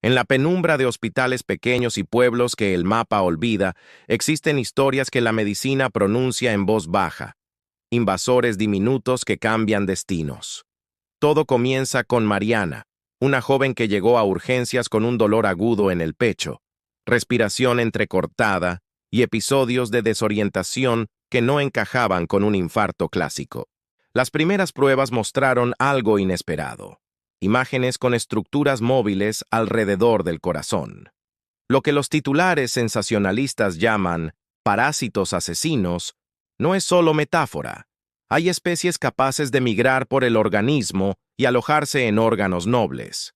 En la penumbra de hospitales pequeños y pueblos que el mapa olvida, existen historias que la medicina pronuncia en voz baja, invasores diminutos que cambian destinos. Todo comienza con Mariana, una joven que llegó a urgencias con un dolor agudo en el pecho, respiración entrecortada y episodios de desorientación que no encajaban con un infarto clásico. Las primeras pruebas mostraron algo inesperado: imágenes con estructuras móviles alrededor del corazón. Lo que los titulares sensacionalistas llaman parásitos asesinos no es solo metáfora. Hay especies capaces de migrar por el organismo y alojarse en órganos nobles.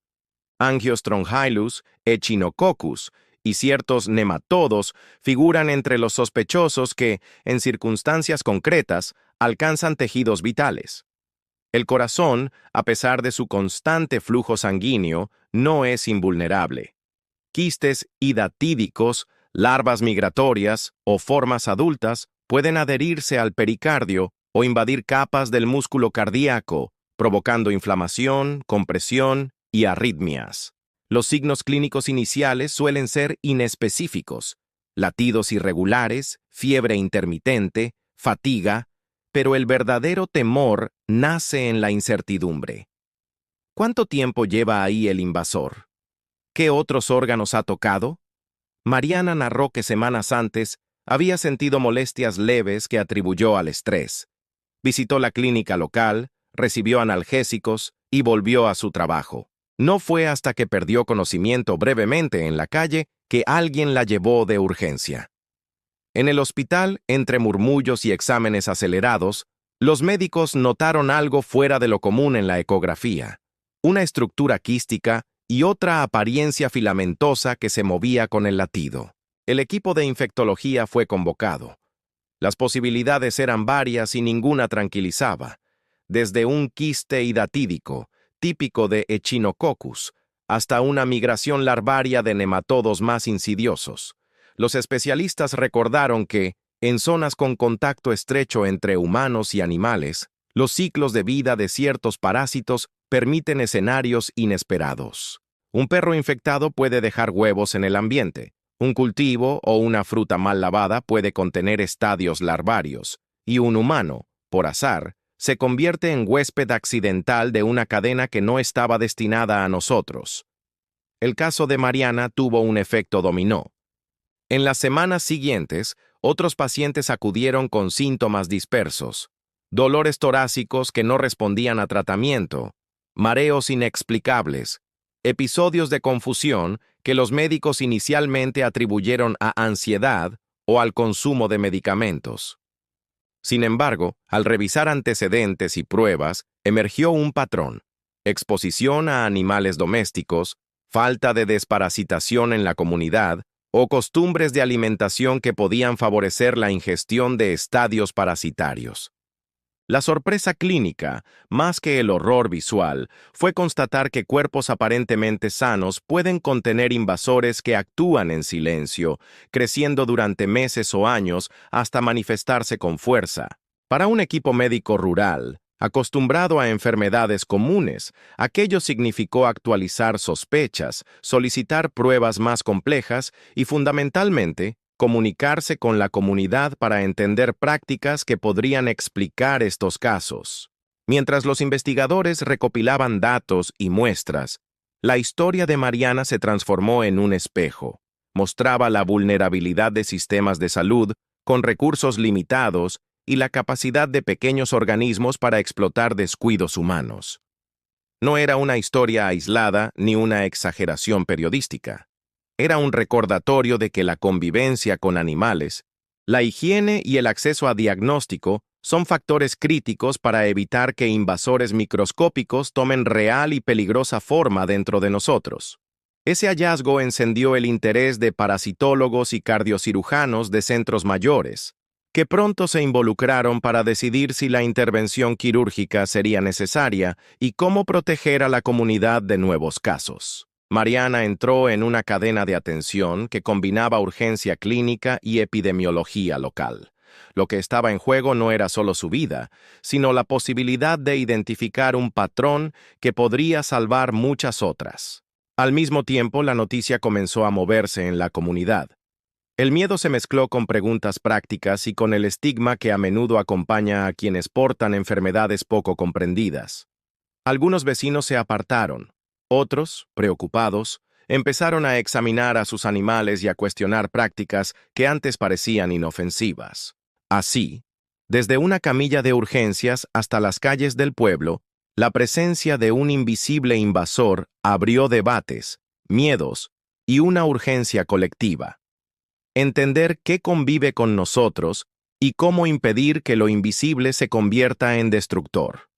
Angiostronghylus, Echinococcus y ciertos nematodos figuran entre los sospechosos que, en circunstancias concretas, alcanzan tejidos vitales. El corazón, a pesar de su constante flujo sanguíneo, no es invulnerable. Quistes hidatídicos, larvas migratorias o formas adultas pueden adherirse al pericardio o invadir capas del músculo cardíaco, provocando inflamación, compresión y arritmias. Los signos clínicos iniciales suelen ser inespecíficos: latidos irregulares, fiebre intermitente, fatiga, pero el verdadero temor nace en la incertidumbre. ¿Cuánto tiempo lleva ahí el invasor? ¿Qué otros órganos ha tocado? Mariana narró que semanas antes había sentido molestias leves que atribuyó al estrés. Visitó la clínica local, recibió analgésicos y volvió a su trabajo. No fue hasta que perdió conocimiento brevemente en la calle que alguien la llevó de urgencia. En el hospital, entre murmullos y exámenes acelerados, los médicos notaron algo fuera de lo común en la ecografía: una estructura quística y otra apariencia filamentosa que se movía con el latido. El equipo de infectología fue convocado. Las posibilidades eran varias y ninguna tranquilizaba, desde un quiste hidatídico, típico de Echinococcus, hasta una migración larvaria de nematodos más insidiosos. Los especialistas recordaron que, en zonas con contacto estrecho entre humanos y animales, los ciclos de vida de ciertos parásitos permiten escenarios inesperados. Un perro infectado puede dejar huevos en el ambiente. Un cultivo o una fruta mal lavada puede contener estadios larvarios, y un humano, por azar, se convierte en huésped accidental de una cadena que no estaba destinada a nosotros. El caso de Mariana tuvo un efecto dominó. En las semanas siguientes, otros pacientes acudieron con síntomas dispersos: dolores torácicos que no respondían a tratamiento, mareos inexplicables, episodios de confusión que los médicos inicialmente atribuyeron a ansiedad o al consumo de medicamentos. Sin embargo, al revisar antecedentes y pruebas, emergió un patrón: exposición a animales domésticos, falta de desparasitación en la comunidad o costumbres de alimentación que podían favorecer la ingestión de estadios parasitarios. La sorpresa clínica, más que el horror visual, fue constatar que cuerpos aparentemente sanos pueden contener invasores que actúan en silencio, creciendo durante meses o años hasta manifestarse con fuerza. Para un equipo médico rural, acostumbrado a enfermedades comunes, aquello significó actualizar sospechas, solicitar pruebas más complejas y, fundamentalmente, comunicarse con la comunidad para entender prácticas que podrían explicar estos casos. Mientras los investigadores recopilaban datos y muestras, la historia de Mariana se transformó en un espejo. Mostraba la vulnerabilidad de sistemas de salud con recursos limitados y la capacidad de pequeños organismos para explotar descuidos humanos. No era una historia aislada ni una exageración periodística. Era un recordatorio de que la convivencia con animales, la higiene y el acceso a diagnóstico son factores críticos para evitar que invasores microscópicos tomen real y peligrosa forma dentro de nosotros. Ese hallazgo encendió el interés de parasitólogos y cardiocirujanos de centros mayores, que pronto se involucraron para decidir si la intervención quirúrgica sería necesaria y cómo proteger a la comunidad de nuevos casos. Mariana entró en una cadena de atención que combinaba urgencia clínica y epidemiología local. Lo que estaba en juego no era solo su vida, sino la posibilidad de identificar un patrón que podría salvar muchas otras. Al mismo tiempo, la noticia comenzó a moverse en la comunidad. El miedo se mezcló con preguntas prácticas y con el estigma que a menudo acompaña a quienes portan enfermedades poco comprendidas. Algunos vecinos se apartaron. Otros, preocupados, empezaron a examinar a sus animales y a cuestionar prácticas que antes parecían inofensivas. Así, desde una camilla de urgencias hasta las calles del pueblo, la presencia de un invisible invasor abrió debates, miedos y una urgencia colectiva. Entender qué convive con nosotros y cómo impedir que lo invisible se convierta en destructor.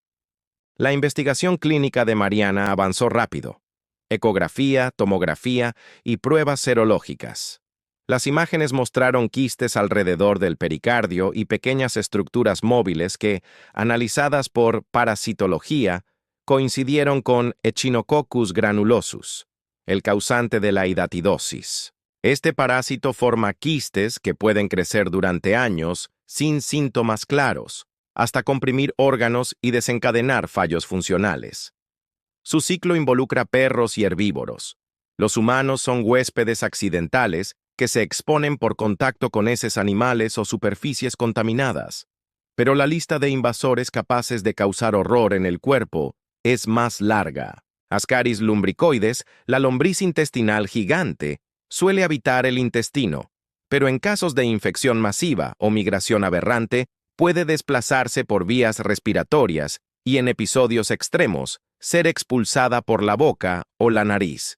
La investigación clínica de Mariana avanzó rápido. Ecografía, tomografía y pruebas serológicas. Las imágenes mostraron quistes alrededor del pericardio y pequeñas estructuras móviles que, analizadas por parasitología, coincidieron con Echinococcus granulosus, el causante de la hidatidosis. Este parásito forma quistes que pueden crecer durante años sin síntomas claros, hasta comprimir órganos y desencadenar fallos funcionales. Su ciclo involucra perros y herbívoros. Los humanos son huéspedes accidentales que se exponen por contacto con heces animales o superficies contaminadas. Pero la lista de invasores capaces de causar horror en el cuerpo es más larga. Ascaris lumbricoides, la lombriz intestinal gigante, suele habitar el intestino, pero en casos de infección masiva o migración aberrante, puede desplazarse por vías respiratorias y, en episodios extremos, ser expulsada por la boca o la nariz.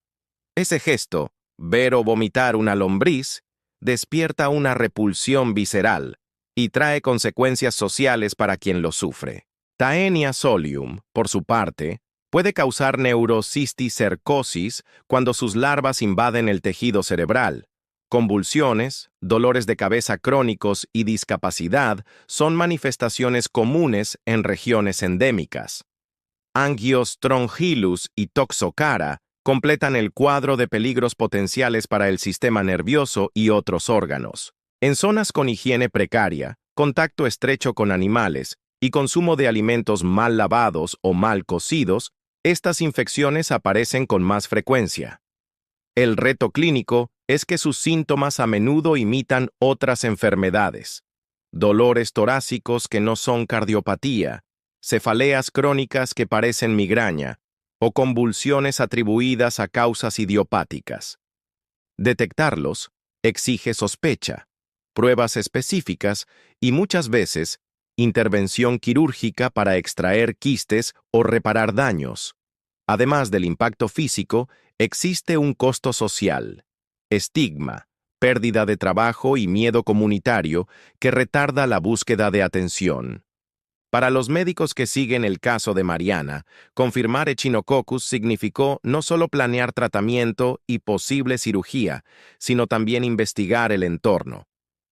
Ese gesto, ver o vomitar una lombriz, despierta una repulsión visceral y trae consecuencias sociales para quien lo sufre. Taenia solium, por su parte, puede causar neurocisticercosis cuando sus larvas invaden el tejido cerebral. Convulsiones, dolores de cabeza crónicos y discapacidad son manifestaciones comunes en regiones endémicas. Angiostrongylus y Toxocara completan el cuadro de peligros potenciales para el sistema nervioso y otros órganos. En zonas con higiene precaria, contacto estrecho con animales y consumo de alimentos mal lavados o mal cocidos, estas infecciones aparecen con más frecuencia. El reto clínico es que sus síntomas a menudo imitan otras enfermedades. Dolores torácicos que no son cardiopatía, cefaleas crónicas que parecen migraña, o convulsiones atribuidas a causas idiopáticas. Detectarlos exige sospecha, pruebas específicas y muchas veces intervención quirúrgica para extraer quistes o reparar daños. Además del impacto físico, existe un costo social, estigma, pérdida de trabajo y miedo comunitario que retarda la búsqueda de atención. Para los médicos que siguen el caso de Mariana, confirmar Echinococcus significó no solo planear tratamiento y posible cirugía, sino también investigar el entorno.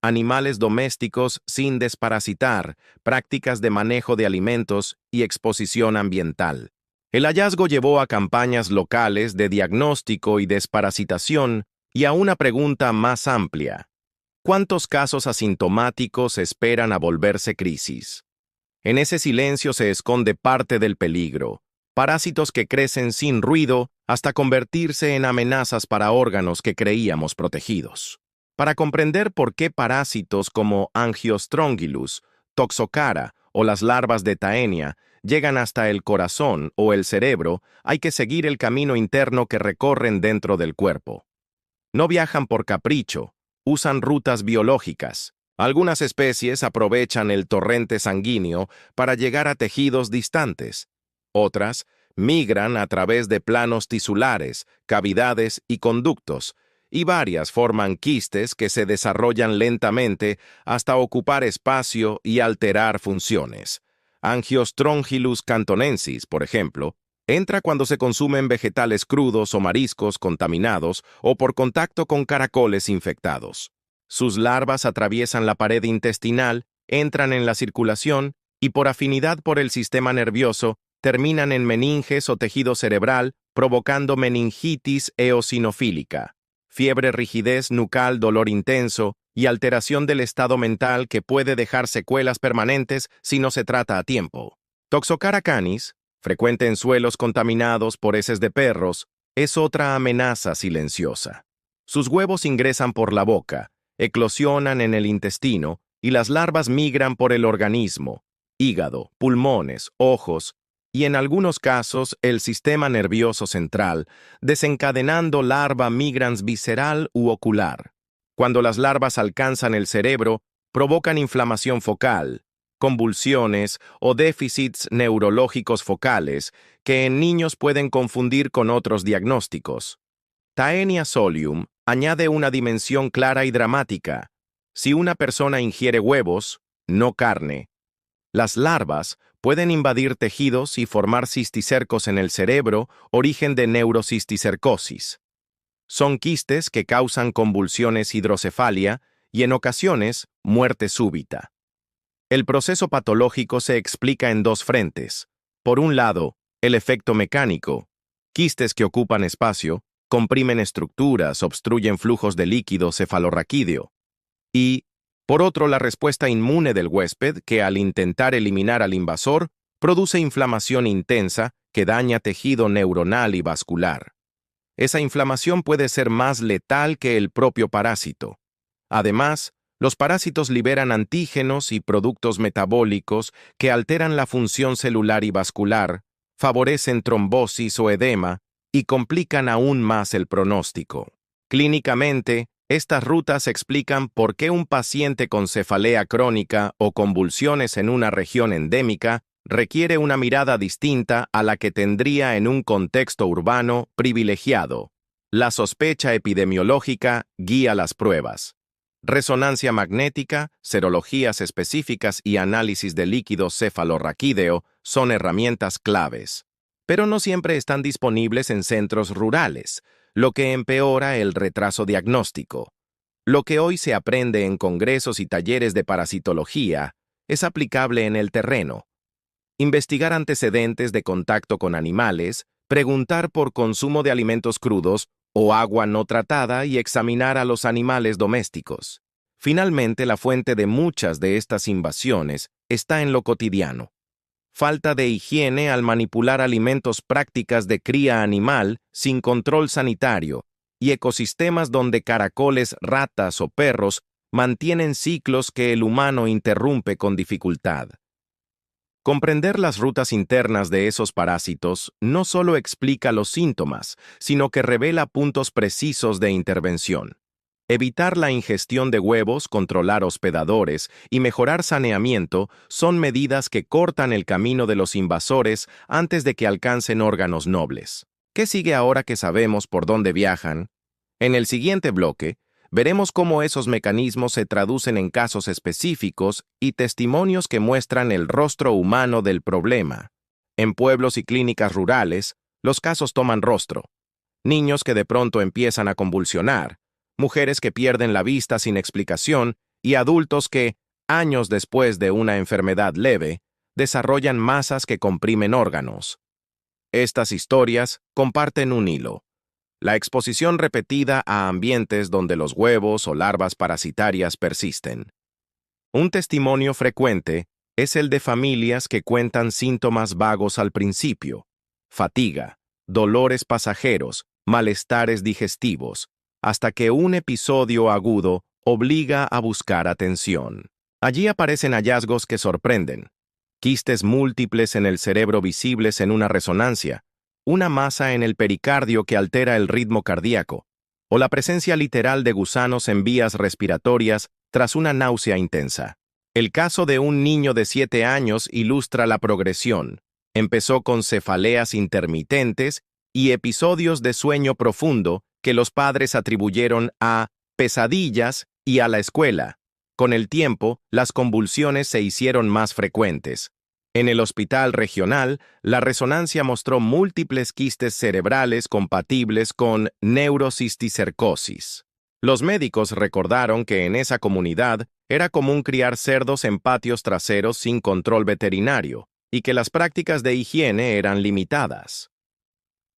Animales domésticos sin desparasitar, prácticas de manejo de alimentos y exposición ambiental. El hallazgo llevó a campañas locales de diagnóstico y desparasitación y a una pregunta más amplia. ¿Cuántos casos asintomáticos esperan a volverse crisis? En ese silencio se esconde parte del peligro. Parásitos que crecen sin ruido hasta convertirse en amenazas para órganos que creíamos protegidos. Para comprender por qué parásitos como Angiostrongylus, Toxocara o las larvas de Taenia llegan hasta el corazón o el cerebro, hay que seguir el camino interno que recorren dentro del cuerpo. No viajan por capricho, usan rutas biológicas. Algunas especies aprovechan el torrente sanguíneo para llegar a tejidos distantes. Otras migran a través de planos tisulares, cavidades y conductos, y varias forman quistes que se desarrollan lentamente hasta ocupar espacio y alterar funciones. Angiostrongylus cantonensis, por ejemplo, entra cuando se consumen vegetales crudos o mariscos contaminados o por contacto con caracoles infectados. Sus larvas atraviesan la pared intestinal, entran en la circulación y por afinidad por el sistema nervioso terminan en meninges o tejido cerebral, provocando meningitis eosinofílica, fiebre, rigidez nucal, dolor intenso y alteración del estado mental que puede dejar secuelas permanentes si no se trata a tiempo. Toxocara canis, frecuente en suelos contaminados por heces de perros, es otra amenaza silenciosa. Sus huevos ingresan por la boca, eclosionan en el intestino y las larvas migran por el organismo, hígado, pulmones, ojos y en algunos casos el sistema nervioso central, desencadenando larva migrans visceral u ocular. Cuando las larvas alcanzan el cerebro, provocan inflamación focal, convulsiones o déficits neurológicos focales que en niños pueden confundir con otros diagnósticos. Taenia solium añade una dimensión clara y dramática. Si una persona ingiere huevos, no carne, las larvas pueden invadir tejidos y formar cisticercos en el cerebro, origen de neurocisticercosis. Son quistes que causan convulsiones hidrocefalia y en ocasiones muerte súbita. El proceso patológico se explica en dos frentes. Por un lado, el efecto mecánico. Quistes que ocupan espacio, comprimen estructuras, obstruyen flujos de líquido cefalorraquídeo. Y, por otro, la respuesta inmune del huésped, que al intentar eliminar al invasor, produce inflamación intensa que daña tejido neuronal y vascular. Esa inflamación puede ser más letal que el propio parásito. Además, los parásitos liberan antígenos y productos metabólicos que alteran la función celular y vascular, favorecen trombosis o edema y complican aún más el pronóstico. Clínicamente, estas rutas explican por qué un paciente con cefalea crónica o convulsiones en una región endémica requiere una mirada distinta a la que tendría en un contexto urbano privilegiado. La sospecha epidemiológica guía las pruebas. Resonancia magnética, serologías específicas y análisis de líquido cefalorraquídeo son herramientas claves, pero no siempre están disponibles en centros rurales, lo que empeora el retraso diagnóstico. Lo que hoy se aprende en congresos y talleres de parasitología es aplicable en el terreno. Investigar antecedentes de contacto con animales, preguntar por consumo de alimentos crudos o agua no tratada y examinar a los animales domésticos. Finalmente, la fuente de muchas de estas invasiones está en lo cotidiano. Falta de higiene al manipular alimentos, prácticas de cría animal sin control sanitario y ecosistemas donde caracoles, ratas o perros mantienen ciclos que el humano interrumpe con dificultad. Comprender las rutas internas de esos parásitos no solo explica los síntomas, sino que revela puntos precisos de intervención. Evitar la ingestión de huevos, controlar hospedadores y mejorar saneamiento son medidas que cortan el camino de los invasores antes de que alcancen órganos nobles. ¿Qué sigue ahora que sabemos por dónde viajan? En el siguiente bloque, veremos cómo esos mecanismos se traducen en casos específicos y testimonios que muestran el rostro humano del problema. En pueblos y clínicas rurales, los casos toman rostro. Niños que de pronto empiezan a convulsionar, mujeres que pierden la vista sin explicación y adultos que, años después de una enfermedad leve, desarrollan masas que comprimen órganos. Estas historias comparten un hilo. La exposición repetida a ambientes donde los huevos o larvas parasitarias persisten. Un testimonio frecuente es el de familias que cuentan síntomas vagos al principio: fatiga, dolores pasajeros, malestares digestivos, hasta que un episodio agudo obliga a buscar atención. Allí aparecen hallazgos que sorprenden: quistes múltiples en el cerebro visibles en una resonancia, una masa en el pericardio que altera el ritmo cardíaco, o la presencia literal de gusanos en vías respiratorias tras una náusea intensa. El caso de un niño de 7 años ilustra la progresión. Empezó con cefaleas intermitentes y episodios de sueño profundo que los padres atribuyeron a pesadillas y a la escuela. Con el tiempo, las convulsiones se hicieron más frecuentes. En el hospital regional, la resonancia mostró múltiples quistes cerebrales compatibles con neurocisticercosis. Los médicos recordaron que en esa comunidad era común criar cerdos en patios traseros sin control veterinario y que las prácticas de higiene eran limitadas.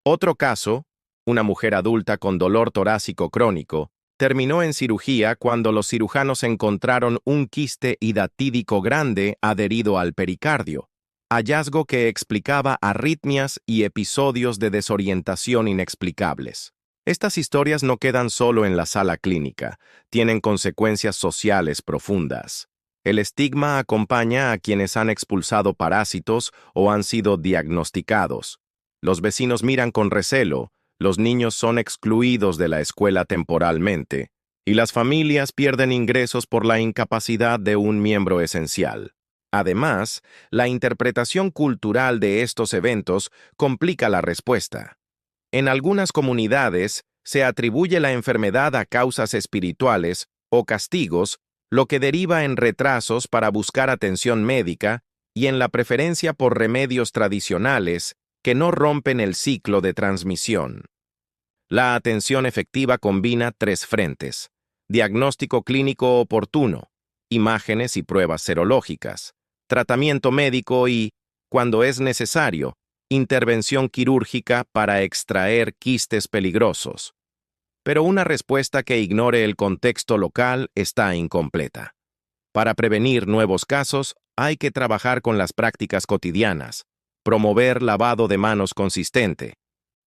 Otro caso, una mujer adulta con dolor torácico crónico, terminó en cirugía cuando los cirujanos encontraron un quiste hidatídico grande adherido al pericardio. hallazgo que explicaba arritmias y episodios de desorientación inexplicables. Estas historias no quedan solo en la sala clínica, tienen consecuencias sociales profundas. El estigma acompaña a quienes han expulsado parásitos o han sido diagnosticados. Los vecinos miran con recelo, los niños son excluidos de la escuela temporalmente, y las familias pierden ingresos por la incapacidad de un miembro esencial. Además, la interpretación cultural de estos eventos complica la respuesta. En algunas comunidades se atribuye la enfermedad a causas espirituales o castigos, lo que deriva en retrasos para buscar atención médica y en la preferencia por remedios tradicionales que no rompen el ciclo de transmisión. La atención efectiva combina tres frentes: diagnóstico clínico oportuno, imágenes y pruebas serológicas, tratamiento médico y, cuando es necesario, intervención quirúrgica para extraer quistes peligrosos. Pero una respuesta que ignore el contexto local está incompleta. Para prevenir nuevos casos, hay que trabajar con las prácticas cotidianas, promover lavado de manos consistente,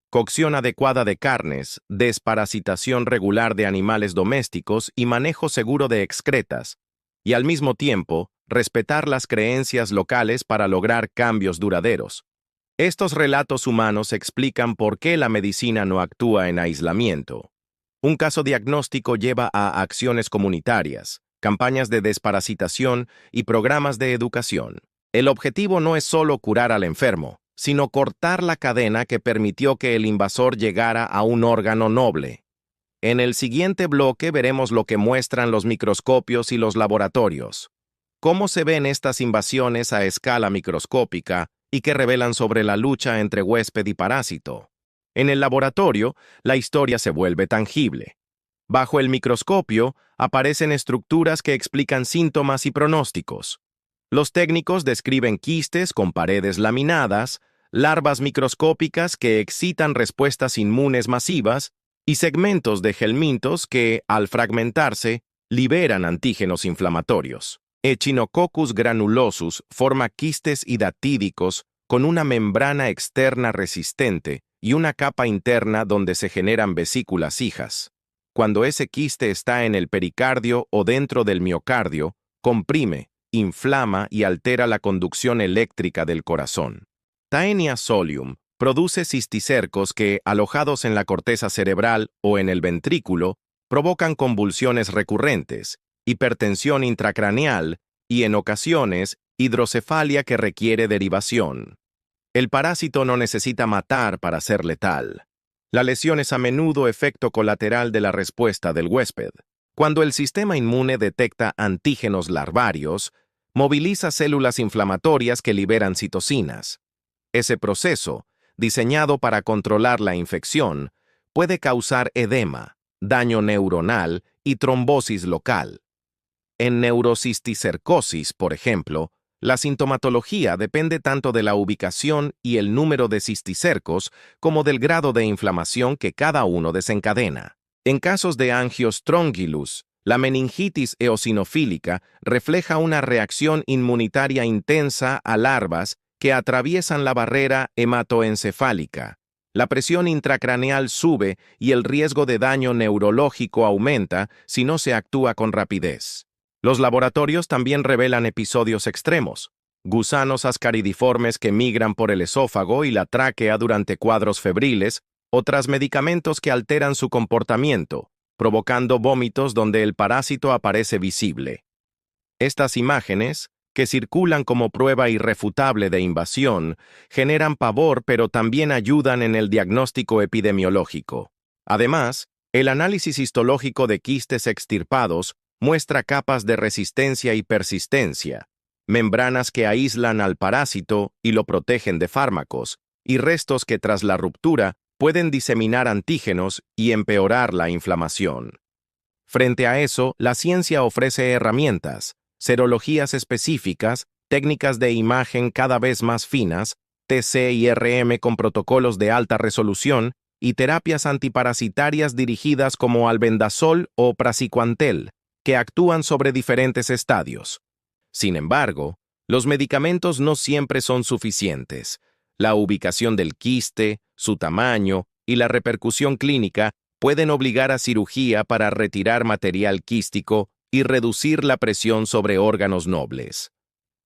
cocción adecuada de carnes, desparasitación regular de animales domésticos y manejo seguro de excretas, y al mismo tiempo, respetar las creencias locales para lograr cambios duraderos. Estos relatos humanos explican por qué la medicina no actúa en aislamiento. Un caso diagnóstico lleva a acciones comunitarias, campañas de desparasitación y programas de educación. El objetivo no es solo curar al enfermo, sino cortar la cadena que permitió que el invasor llegara a un órgano noble. En el siguiente bloque veremos lo que muestran los microscopios y los laboratorios. Cómo se ven estas invasiones a escala microscópica y qué revelan sobre la lucha entre huésped y parásito. En el laboratorio, la historia se vuelve tangible. Bajo el microscopio, aparecen estructuras que explican síntomas y pronósticos. Los técnicos describen quistes con paredes laminadas, larvas microscópicas que excitan respuestas inmunes masivas y segmentos de helmintos que, al fragmentarse, liberan antígenos inflamatorios. Echinococcus granulosus forma quistes hidatídicos con una membrana externa resistente y una capa interna donde se generan vesículas hijas. Cuando ese quiste está en el pericardio o dentro del miocardio, comprime, inflama y altera la conducción eléctrica del corazón. Taenia solium produce cisticercos que, alojados en la corteza cerebral o en el ventrículo, provocan convulsiones recurrentes, hipertensión intracraneal y, en ocasiones, hidrocefalia que requiere derivación. El parásito no necesita matar para ser letal. La lesión es a menudo efecto colateral de la respuesta del huésped. Cuando el sistema inmune detecta antígenos larvarios, moviliza células inflamatorias que liberan citocinas. Ese proceso, diseñado para controlar la infección, puede causar edema, daño neuronal y trombosis local. En neurocisticercosis, por ejemplo, la sintomatología depende tanto de la ubicación y el número de cisticercos como del grado de inflamación que cada uno desencadena. En casos de Angiostrongylus, la meningitis eosinofílica refleja una reacción inmunitaria intensa a larvas que atraviesan la barrera hematoencefálica. La presión intracraneal sube y el riesgo de daño neurológico aumenta si no se actúa con rapidez. Los laboratorios también revelan episodios extremos: gusanos ascaridiformes que migran por el esófago y la tráquea durante cuadros febriles, o tras medicamentos que alteran su comportamiento, provocando vómitos donde el parásito aparece visible. Estas imágenes, que circulan como prueba irrefutable de invasión, generan pavor pero también ayudan en el diagnóstico epidemiológico. Además, el análisis histológico de quistes extirpados muestra capas de resistencia y persistencia, membranas que aíslan al parásito y lo protegen de fármacos, y restos que tras la ruptura pueden diseminar antígenos y empeorar la inflamación. Frente a eso, la ciencia ofrece herramientas, serologías específicas, técnicas de imagen cada vez más finas, TC y RM con protocolos de alta resolución y terapias antiparasitarias dirigidas como albendazol o praziquantel, que actúan sobre diferentes estadios. Sin embargo, Los medicamentos no siempre son suficientes. La ubicación del quiste, su tamaño y la repercusión clínica pueden obligar a cirugía para retirar material quístico y reducir la presión sobre órganos nobles.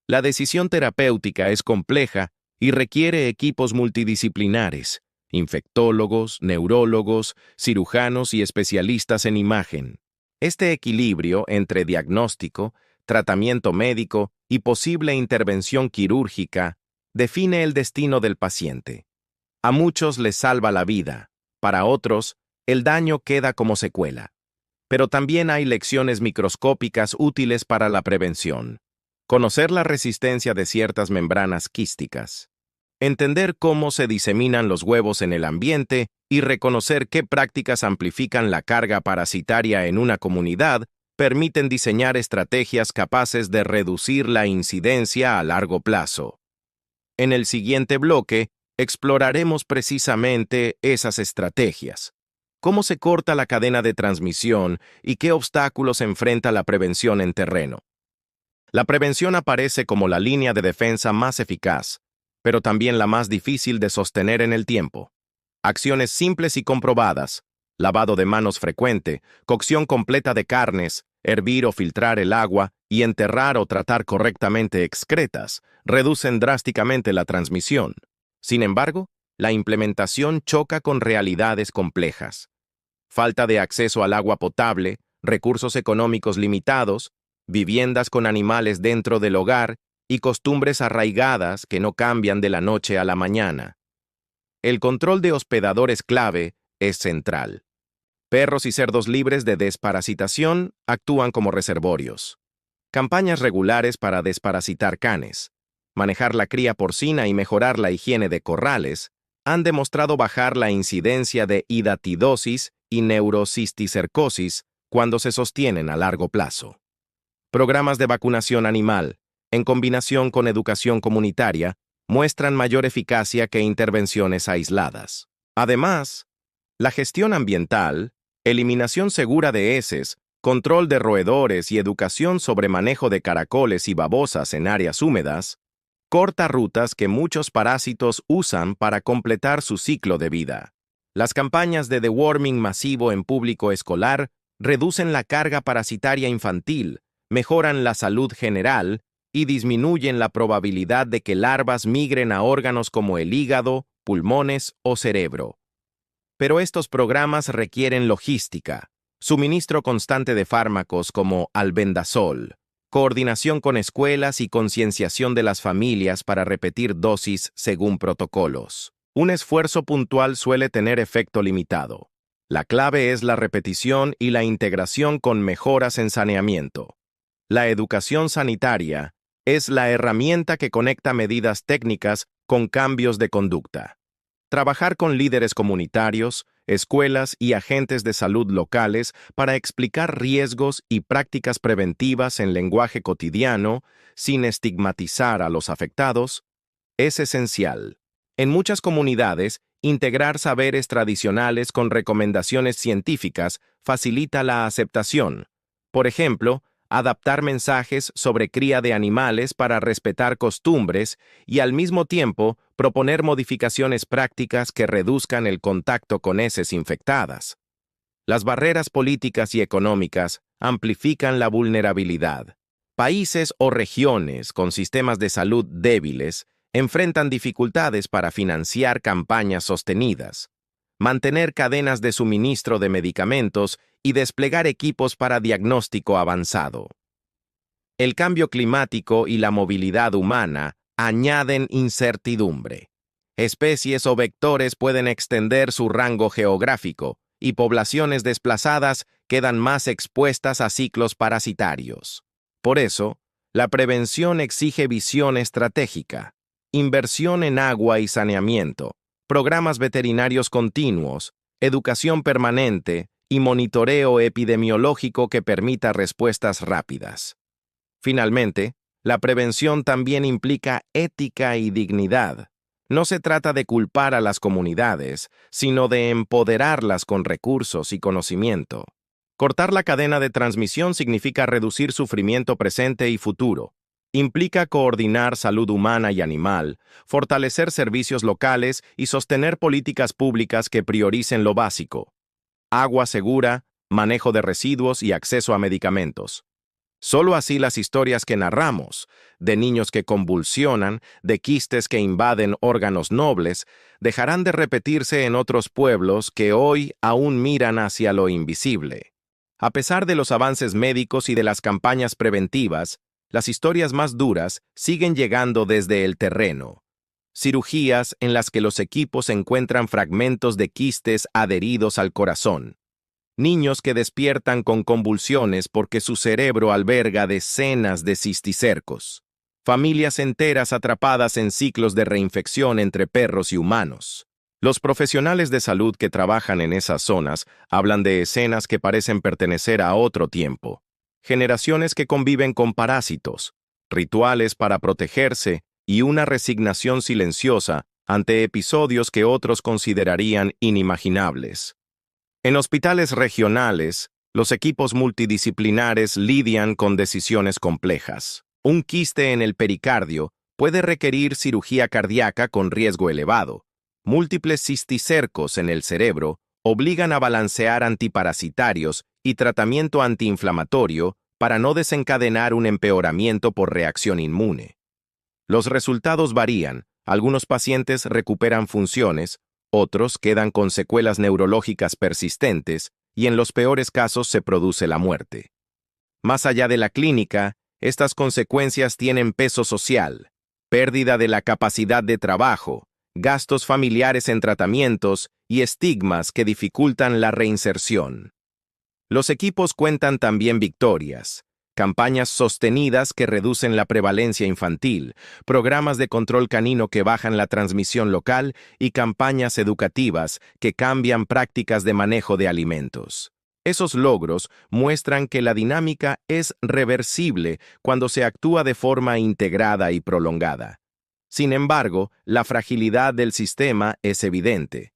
La decisión terapéutica es compleja y requiere equipos multidisciplinares, infectólogos, neurólogos, cirujanos y especialistas en imagen. Este equilibrio entre diagnóstico, tratamiento médico y posible intervención quirúrgica define el destino del paciente. A muchos les salva la vida, para otros, el daño queda como secuela. Pero también hay lecciones microscópicas útiles para la prevención. Conocer la resistencia de ciertas membranas quísticas. Entender cómo se diseminan los huevos en el ambiente y reconocer qué prácticas amplifican la carga parasitaria en una comunidad permiten diseñar estrategias capaces de reducir la incidencia a largo plazo. En el siguiente bloque, exploraremos precisamente esas estrategias. ¿Cómo se corta la cadena de transmisión y qué obstáculos enfrenta la prevención en terreno? La prevención aparece como la línea de defensa más eficaz, pero también la más difícil de sostener en el tiempo. Acciones simples y comprobadas, lavado de manos frecuente, cocción completa de carnes, hervir o filtrar el agua y enterrar o tratar correctamente excretas, reducen drásticamente la transmisión. Sin embargo, la implementación choca con realidades complejas. Falta de acceso al agua potable, recursos económicos limitados, viviendas con animales dentro del hogar y costumbres arraigadas que no cambian de la noche a la mañana. El control de hospedadores clave es central. Perros y cerdos libres de desparasitación actúan como reservorios. Campañas regulares para desparasitar canes, manejar la cría porcina y mejorar la higiene de corrales han demostrado bajar la incidencia de hidatidosis y neurocisticercosis cuando se sostienen a largo plazo. Programas de vacunación animal, en combinación con educación comunitaria, muestran mayor eficacia que intervenciones aisladas. Además, la gestión ambiental, eliminación segura de heces, control de roedores y educación sobre manejo de caracoles y babosas en áreas húmedas, corta rutas que muchos parásitos usan para completar su ciclo de vida. Las campañas de deworming masivo en público escolar reducen la carga parasitaria infantil, mejoran la salud general y disminuyen la probabilidad de que larvas migren a órganos como el hígado, pulmones o cerebro. Pero estos programas requieren logística, suministro constante de fármacos como albendazol, coordinación con escuelas y concienciación de las familias para repetir dosis según protocolos. Un esfuerzo puntual suele tener efecto limitado. La clave es la repetición y la integración con mejoras en saneamiento. La educación sanitaria es la herramienta que conecta medidas técnicas con cambios de conducta. Trabajar con líderes comunitarios, escuelas y agentes de salud locales para explicar riesgos y prácticas preventivas en lenguaje cotidiano, sin estigmatizar a los afectados, es esencial. En muchas comunidades, integrar saberes tradicionales con recomendaciones científicas facilita la aceptación. Por ejemplo, adaptar mensajes sobre cría de animales para respetar costumbres y al mismo tiempo proponer modificaciones prácticas que reduzcan el contacto con heces infectadas. Las barreras políticas y económicas amplifican la vulnerabilidad. Países o regiones con sistemas de salud débiles enfrentan dificultades para financiar campañas sostenidas, mantener cadenas de suministro de medicamentos y desplegar equipos para diagnóstico avanzado. El cambio climático y la movilidad humana añaden incertidumbre. Especies o vectores pueden extender su rango geográfico y poblaciones desplazadas quedan más expuestas a ciclos parasitarios. Por eso, la prevención exige visión estratégica, inversión en agua y saneamiento, programas veterinarios continuos, educación permanente y monitoreo epidemiológico que permita respuestas rápidas. Finalmente, la prevención también implica ética y dignidad. No se trata de culpar a las comunidades, sino de empoderarlas con recursos y conocimiento. Cortar la cadena de transmisión significa reducir sufrimiento presente y futuro. Implica coordinar salud humana y animal, fortalecer servicios locales y sostener políticas públicas que prioricen lo básico: agua segura, manejo de residuos y acceso a medicamentos. Solo así las historias que narramos, de niños que convulsionan, de quistes que invaden órganos nobles, dejarán de repetirse en otros pueblos que hoy aún miran hacia lo invisible. A pesar de los avances médicos y de las campañas preventivas, las historias más duras siguen llegando desde el terreno. Cirugías en las que los equipos encuentran fragmentos de quistes adheridos al corazón. Niños que despiertan con convulsiones porque su cerebro alberga decenas de cisticercos. Familias enteras atrapadas en ciclos de reinfección entre perros y humanos. Los profesionales de salud que trabajan en esas zonas hablan de escenas que parecen pertenecer a otro tiempo. Generaciones que conviven con parásitos, rituales para protegerse y una resignación silenciosa ante episodios que otros considerarían inimaginables. En hospitales regionales, los equipos multidisciplinares lidian con decisiones complejas. Un quiste en el pericardio puede requerir cirugía cardíaca con riesgo elevado. Múltiples cisticercos en el cerebro obligan a balancear antiparasitarios y tratamiento antiinflamatorio para no desencadenar un empeoramiento por reacción inmune. Los resultados varían. Algunos pacientes recuperan funciones, otros quedan con secuelas neurológicas persistentes y en los peores casos se produce la muerte. Más allá de la clínica, estas consecuencias tienen peso social: pérdida de la capacidad de trabajo, gastos familiares en tratamientos y estigmas que dificultan la reinserción. Los equipos cuentan también victorias: campañas sostenidas que reducen la prevalencia infantil, programas de control canino que bajan la transmisión local y campañas educativas que cambian prácticas de manejo de alimentos. Esos logros muestran que la dinámica es reversible cuando se actúa de forma integrada y prolongada. Sin embargo, la fragilidad del sistema es evidente.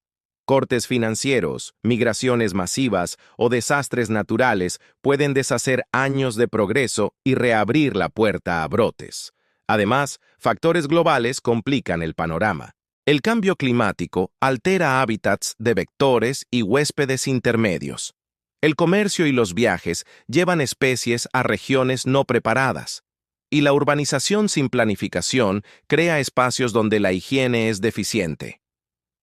Cortes financieros, migraciones masivas o desastres naturales pueden deshacer años de progreso y reabrir la puerta a brotes. Además, factores globales complican el panorama. El cambio climático altera hábitats de vectores y huéspedes intermedios. El comercio y los viajes llevan especies a regiones no preparadas. Y la urbanización sin planificación crea espacios donde la higiene es deficiente.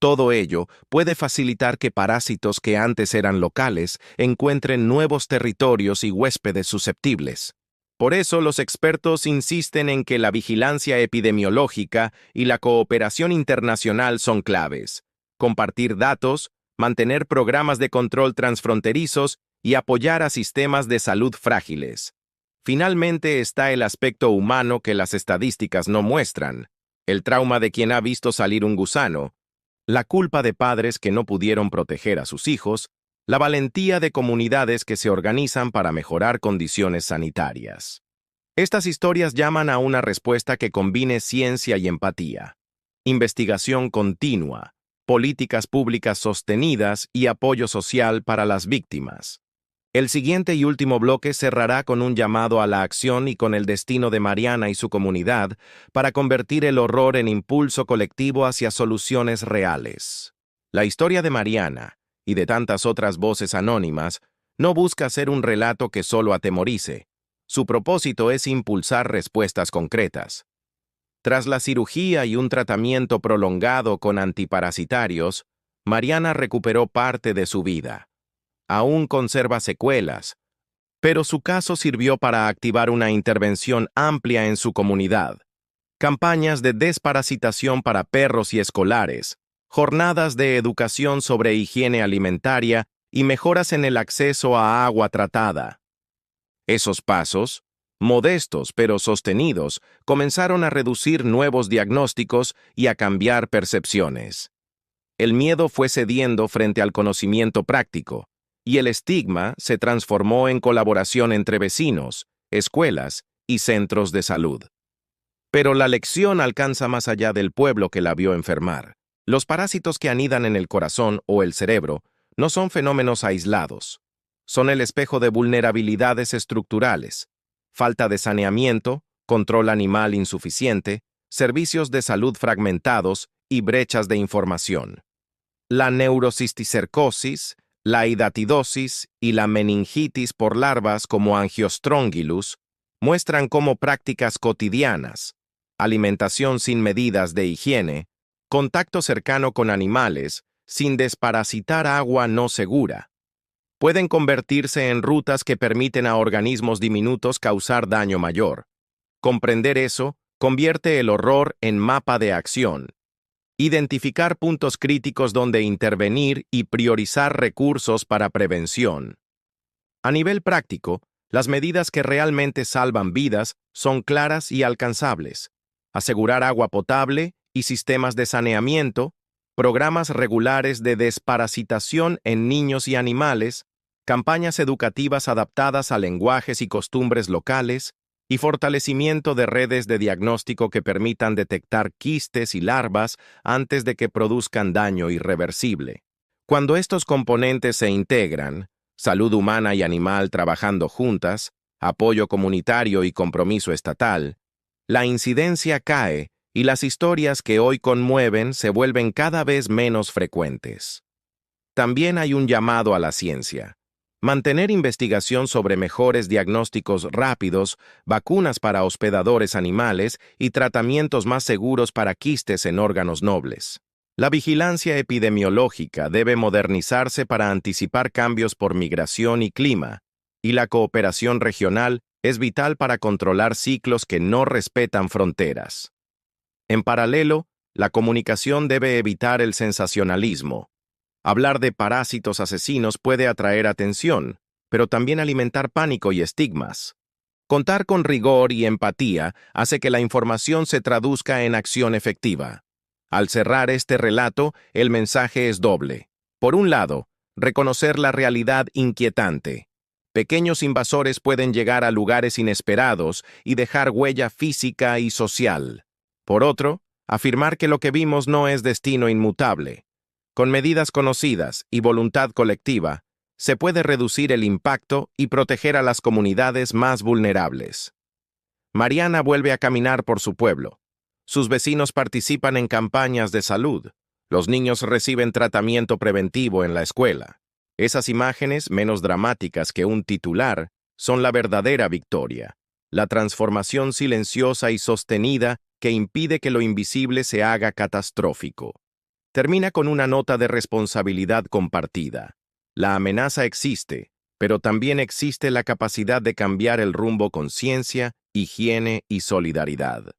Todo ello puede facilitar que parásitos que antes eran locales encuentren nuevos territorios y huéspedes susceptibles. Por eso los expertos insisten en que la vigilancia epidemiológica y la cooperación internacional son claves. Compartir datos, mantener programas de control transfronterizos y apoyar a sistemas de salud frágiles. Finalmente está el aspecto humano que las estadísticas no muestran: el trauma de quien ha visto salir un gusano, la culpa de padres que no pudieron proteger a sus hijos, la valentía de comunidades que se organizan para mejorar condiciones sanitarias. Estas historias llaman a una respuesta que combine ciencia y empatía, investigación continua, políticas públicas sostenidas y apoyo social para las víctimas. El siguiente y último bloque cerrará con un llamado a la acción y con el destino de Mariana y su comunidad para convertir el horror en impulso colectivo hacia soluciones reales. La historia de Mariana, y de tantas otras voces anónimas, no busca ser un relato que solo atemorice. Su propósito es impulsar respuestas concretas. Tras la cirugía y un tratamiento prolongado con antiparasitarios, Mariana recuperó parte de su vida. Aún conserva secuelas, pero su caso sirvió para activar una intervención amplia en su comunidad. Campañas de desparasitación para perros y escolares, jornadas de educación sobre higiene alimentaria y mejoras en el acceso a agua tratada. Esos pasos, modestos pero sostenidos, comenzaron a reducir nuevos diagnósticos y a cambiar percepciones. El miedo fue cediendo frente al conocimiento práctico, y el estigma se transformó en colaboración entre vecinos, escuelas y centros de salud. Pero la lección alcanza más allá del pueblo que la vio enfermar. Los parásitos que anidan en el corazón o el cerebro no son fenómenos aislados. Son el espejo de vulnerabilidades estructurales: falta de saneamiento, control animal insuficiente, servicios de salud fragmentados y brechas de información. La neurocisticercosis, la hidatidosis y la meningitis por larvas como Angiostrongylus muestran cómo prácticas cotidianas, alimentación sin medidas de higiene, contacto cercano con animales, sin desparasitar agua no segura, pueden convertirse en rutas que permiten a organismos diminutos causar daño mayor. Comprender eso convierte el horror en mapa de acción. Identificar puntos críticos donde intervenir y priorizar recursos para prevención. A nivel práctico, las medidas que realmente salvan vidas son claras y alcanzables. Asegurar agua potable y sistemas de saneamiento, programas regulares de desparasitación en niños y animales, campañas educativas adaptadas a lenguajes y costumbres locales, y fortalecimiento de redes de diagnóstico que permitan detectar quistes y larvas antes de que produzcan daño irreversible. Cuando estos componentes se integran, salud humana y animal trabajando juntas, apoyo comunitario y compromiso estatal, la incidencia cae y las historias que hoy conmueven se vuelven cada vez menos frecuentes. También hay un llamado a la ciencia. Mantener investigación sobre mejores diagnósticos rápidos, vacunas para hospedadores animales y tratamientos más seguros para quistes en órganos nobles. La vigilancia epidemiológica debe modernizarse para anticipar cambios por migración y clima, y la cooperación regional es vital para controlar ciclos que no respetan fronteras. En paralelo, la comunicación debe evitar el sensacionalismo. Hablar de parásitos asesinos puede atraer atención, pero también alimentar pánico y estigmas. Contar con rigor y empatía hace que la información se traduzca en acción efectiva. Al cerrar este relato, el mensaje es doble. Por un lado, reconocer la realidad inquietante. Pequeños invasores pueden llegar a lugares inesperados y dejar huella física y social. Por otro, afirmar que lo que vimos no es destino inmutable. Con medidas conocidas y voluntad colectiva, se puede reducir el impacto y proteger a las comunidades más vulnerables. Mariana vuelve a caminar por su pueblo. Sus vecinos participan en campañas de salud. Los niños reciben tratamiento preventivo en la escuela. Esas imágenes, menos dramáticas que un titular, son la verdadera victoria. La transformación silenciosa y sostenida que impide que lo invisible se haga catastrófico. Termina con una nota de responsabilidad compartida. La amenaza existe, pero también existe la capacidad de cambiar el rumbo con ciencia, higiene y solidaridad.